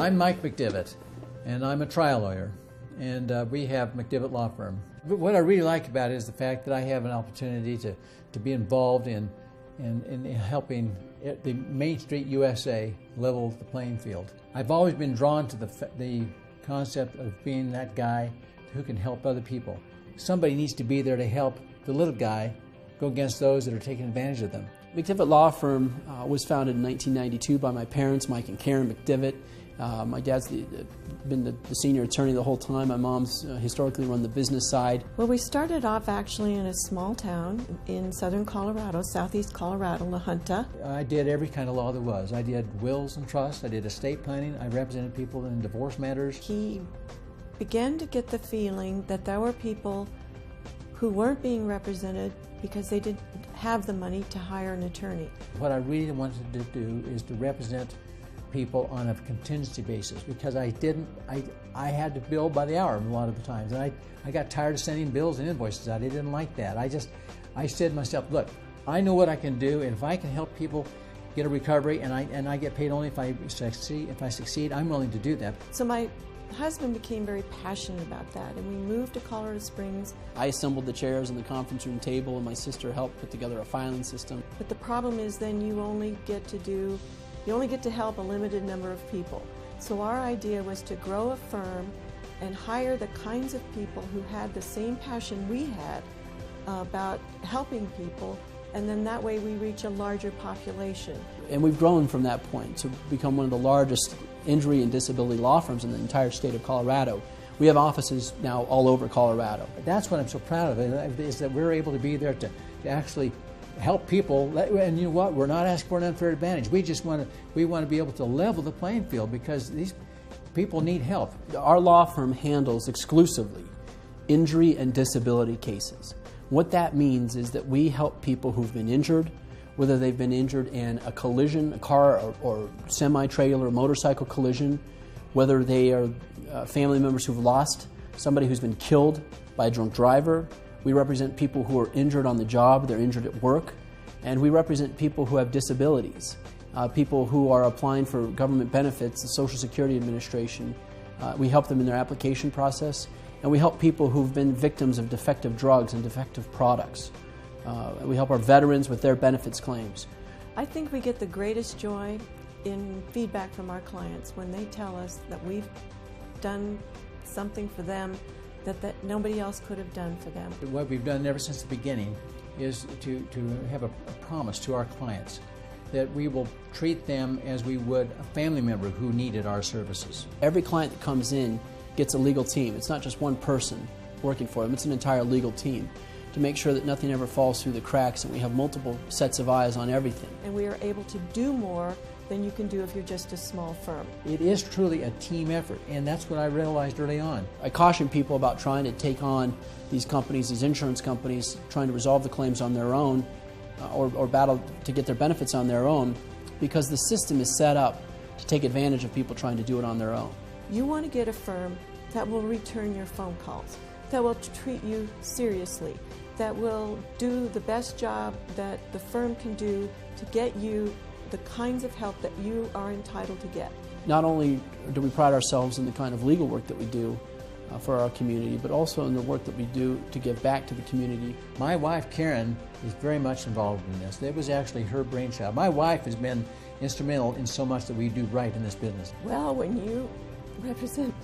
I'm Mike McDivitt, and I'm a trial lawyer, and we have McDivitt Law Firm. But what I really like about it is the fact that I have an opportunity to be involved in helping the Main Street USA level the playing field. I've always been drawn to the concept of being that guy who can help other people. Somebody needs to be there to help the little guy go against those that are taking advantage of them. McDivitt Law Firm was founded in 1992 by my parents, Mike and Karen McDivitt. My dad's been the senior attorney the whole time. My mom's historically run the business side. Well, we started off actually in a small town in southern Colorado, southeast Colorado, La Junta. I did every kind of law there was. I did wills and trusts, I did estate planning, I represented people in divorce matters. He began to get the feeling that there were people who weren't being represented because they didn't have the money to hire an attorney. What I really wanted to do is to represent people on a contingency basis, because I had to bill by the hour a lot of the times, and I got tired of sending bills and invoices out. I didn't like that. I said to myself, look, I know what I can do, and if I can help people get a recovery and I get paid only if I succeed, I'm willing to do that. So my husband became very passionate about that, and we moved to Colorado Springs. I assembled the chairs and the conference room table, and my sister helped put together a filing system. But the problem is then you only get to help a limited number of people. So our idea was to grow a firm and hire the kinds of people who had the same passion we had about helping people, and then that way we reach a larger population. And we've grown from that point to become one of the largest injury and disability law firms in the entire state of Colorado. We have offices now all over Colorado. That's what I'm so proud of, is that we're able to be there to actually help people. And you know what? We're not asking for an unfair advantage. We want to be able to level the playing field, because these people need help. Our law firm handles exclusively injury and disability cases. What that means is that we help people who've been injured, whether they've been injured in a collision, a car or semi-trailer or motorcycle collision, whether they are family members who've lost somebody who's been killed by a drunk driver. We represent people who are injured on the job, they're injured at work, and we represent people who have disabilities, people who are applying for government benefits, the Social Security Administration. We help them in their application process, and we help people who've been victims of defective drugs and defective products. We help our veterans with their benefits claims. I think we get the greatest joy in feedback from our clients when they tell us that we've done something for them that nobody else could have done for them. What we've done ever since the beginning is to have a promise to our clients that we will treat them as we would a family member who needed our services. Every client that comes in gets a legal team. It's not just one person working for them, it's an entire legal team to make sure that nothing ever falls through the cracks, and we have multiple sets of eyes on everything. And we are able to do more than you can do if you're just a small firm. It is truly a team effort, and that's what I realized early on. I caution people about trying to take on these companies, these insurance companies, trying to resolve the claims on their own or battle to get their benefits on their own, because the system is set up to take advantage of people trying to do it on their own. You want to get a firm that will return your phone calls, that will treat you seriously, that will do the best job that the firm can do to get you the kinds of help that you are entitled to get. Not only do we pride ourselves in the kind of legal work that we do for our community, but also in the work that we do to give back to the community. My wife, Karen, is very much involved in this. It was actually her brainchild. My wife has been instrumental in so much that we do right in this business. Well, when you represent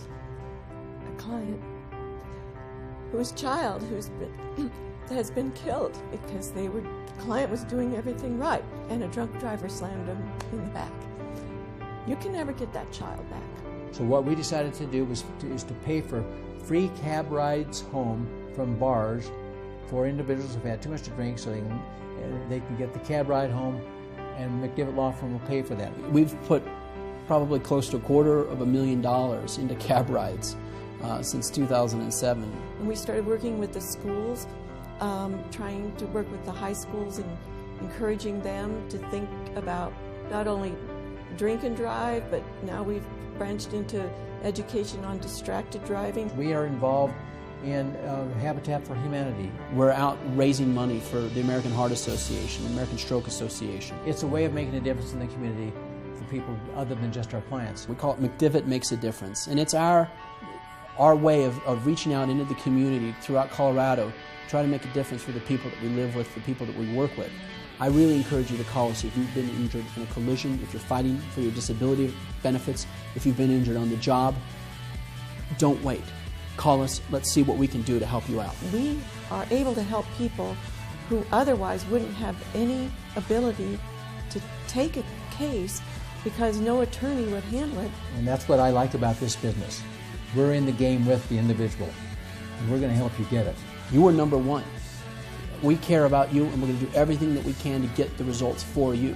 a client whose child has been killed because the client was doing everything right and a drunk driver slammed him in the back, you can never get that child back. So what we decided to do is to pay for free cab rides home from bars for individuals who've had too much to drink, so they can get the cab ride home, and McDivitt Law Firm will pay for that. We've put probably close to $250,000 into cab rides since 2007. And we started working with the schools, trying to work with the high schools and encouraging them to think about not only drink and drive, but now we've branched into education on distracted driving. We are involved in Habitat for Humanity. We're out raising money for the American Heart Association, the American Stroke Association. It's a way of making a difference in the community for people other than just our clients. We call it McDivitt Makes a Difference. And it's our way of reaching out into the community throughout Colorado, try to make a difference for the people that we live with, the people that we work with. I really encourage you to call us if you've been injured in a collision, if you're fighting for your disability benefits, if you've been injured on the job. Don't wait. Call us. Let's see what we can do to help you out. We are able to help people who otherwise wouldn't have any ability to take a case because no attorney would handle it. And that's what I like about this business. We're in the game with the individual, and we're going to help you get it. You are number one. We care about you, and we're going to do everything that we can to get the results for you.